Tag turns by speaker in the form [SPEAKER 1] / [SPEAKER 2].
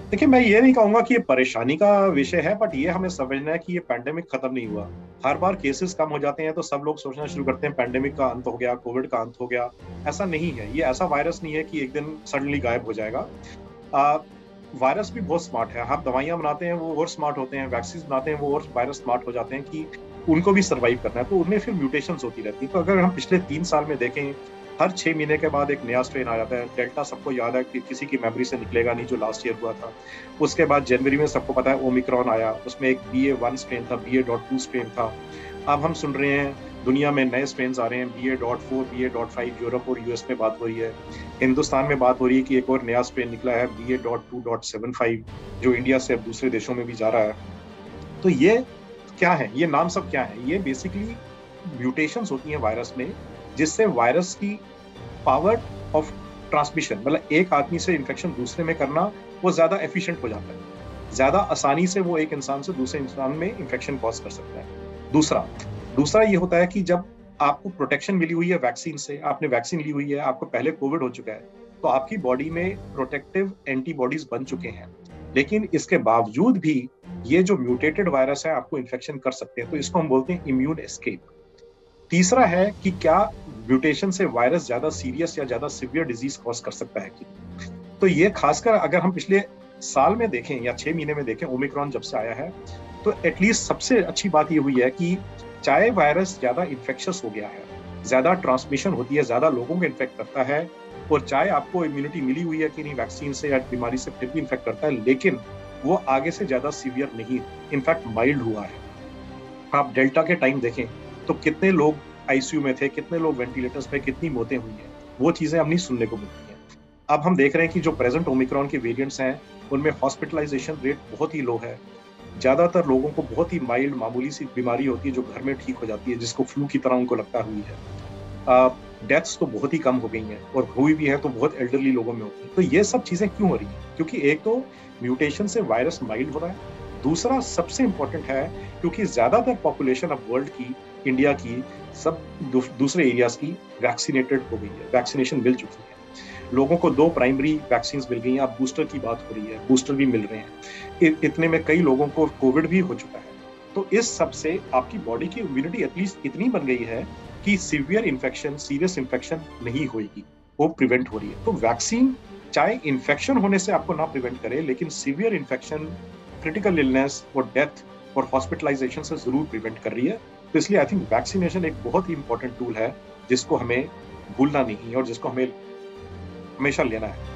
[SPEAKER 1] देखिए, मैं ये नहीं कहूंगा कि ये परेशानी का विषय है, बट ये हमें समझना है कि ये पैंडेमिक खत्म नहीं हुआ। हर बार केसेस कम हो जाते हैं तो सब लोग सोचना शुरू करते हैं पैंडेमिक का अंत हो गया, कोविड का अंत हो गया। ऐसा नहीं है। ये ऐसा वायरस नहीं है कि एक दिन सडनली गायब हो जाएगा। आ, वायरस भी बहुत स्मार्ट है। हम दवाइयां बनाते हैं वो और स्मार्ट होते हैं, वैक्सीन बनाते हैं वो और वायरस स्मार्ट हो जाते हैं कि उनको भी सर्वाइव करना है, तो उनमें फिर म्यूटेशंस होती रहती है। तो अगर हम पिछले 3 साल में देखें, हर 6 महीने के बाद एक नया स्ट्रेन आ जाता है। डेल्टा सबको याद है कि किसी की मेमोरी से निकलेगा नहीं, जो लास्ट ईयर हुआ था। उसके बाद जनवरी में सबको पता है ओमिक्रॉन आया, उसमें एक BA.1 स्ट्रेन था, BA.2 स्ट्रेन था। अब हम सुन रहे हैं दुनिया में नए स्ट्रेन आ रहे हैं, BA.4, BA.5। यूरोप और US में बात हो रही है। हिंदुस्तान में बात हो रही है कि एक और नया स्ट्रेन निकला है, BA.2.75, जो इंडिया से अब दूसरे देशों में भी जा रहा है। तो ये क्या है, ये नाम सब क्या है? ये बेसिकली म्यूटेशंस होती हैं वायरस में, जिससे वायरस की पावर ऑफ ट्रांसमिशन, मतलब एक आदमी से इन्फेक्शन दूसरे में करना, वो ज्यादा एफिशिएंट हो जाता है। ज्यादा आसानी से वो एक इंसान से दूसरे इंसान में इन्फेक्शन कॉज कर सकता है। दूसरा दूसरा ये होता है कि जब आपको प्रोटेक्शन मिली हुई है वैक्सीन से, आपने वैक्सीन ली हुई है, आपको पहले कोविड हो चुका है, तो आपकी बॉडी में प्रोटेक्टिव एंटीबॉडीज बन चुके हैं। लेकिन इसके बावजूद भी ये जो म्यूटेटेड वायरस है आपको इन्फेक्शन कर सकते हैं, तो इसको हम बोलते हैं इम्यून एस्केप। तीसरा है कि क्या म्यूटेशन से वायरस ज्यादा सीरियस या ज्यादा सिवियर डिजीज कॉज कर सकता है कि? तो ये खासकर अगर हम पिछले साल में देखें या 6 महीने में देखें, ओमिक्रॉन जब से आया है, तो एटलीस्ट सबसे अच्छी बात ये हुई है कि चाहे वायरस ज्यादा इन्फेक्शियस हो गया है, ज्यादा ट्रांसमिशन होती है, ज्यादा लोगों को इन्फेक्ट करता है, और चाहे आपको इम्यूनिटी मिली हुई है कि नहीं वैक्सीन से या बीमारी से, फिर भी इन्फेक्ट करता है, लेकिन वो आगे से ज्यादा सीवियर नहीं, इनफैक्ट माइल्ड हुआ है। आप डेल्टा के टाइम देखें तो कितने लोग ICU में थे, कितने लोग वेंटिलेटर्स पे, कितनी मौतें हुई हैं, वो चीजें अब नहीं सुनने को मिलती हैं। अब हम देख रहे हैं कि जो प्रेजेंट ओमिक्रॉन के वेरिएंट्स हैं, उनमें हॉस्पिटलाइजेशन रेट बहुत ही लो है। ज्यादातर लोगों को बहुत ही माइल्ड मामूली सी बीमारी होती है जो घर में ठीक हो जाती है, जिसको फ्लू की तरह उनको लगता हुई है। डेथ्स तो बहुत ही कम हो गई हैं, और हुई भी है तो बहुत एल्डरली लोगों में होती है। तो ये सब चीजें क्यों हो रही हैं? क्योंकि एक तो म्यूटेशन से वायरस माइल्ड हो रहा है, दूसरा सबसे इंपॉर्टेंट है क्योंकि ज्यादातर पॉपुलेशन अब वर्ल्ड की, इंडिया की, सब दूसरे एरियाज की वैक्सीनेटेड हो गई है, वैक्सीनेशन मिल चुकी है। लोगों को 2 प्राइमरी वैक्सीन मिल गई हैं, अब बूस्टर की बात हो रही है, बूस्टर भी मिल रहे हैं। इतने में कई लोगों को कोविड भी हो चुका है। तो इस सब से आपकी बॉडी की इम्यूनिटी एटलीस्ट इतनी बन गई है कि सीवियर इन्फेक्शन, सीरियस इन्फेक्शन नहीं होगी, वो प्रिवेंट हो रही है। तो वैक्सीन चाहे इन्फेक्शन होने से आपको ना प्रिवेंट करे, लेकिन सीवियर इन्फेक्शन, क्रिटिकल इलनेस और डेथ और हॉस्पिटलाइजेशन से जरूर प्रिवेंट कर रही है। तो इसलिए आई थिंक वैक्सीनेशन एक बहुत ही इंपॉर्टेंट टूल है, जिसको हमें भूलना नहीं और जिसको हमें हमेशा लेना है।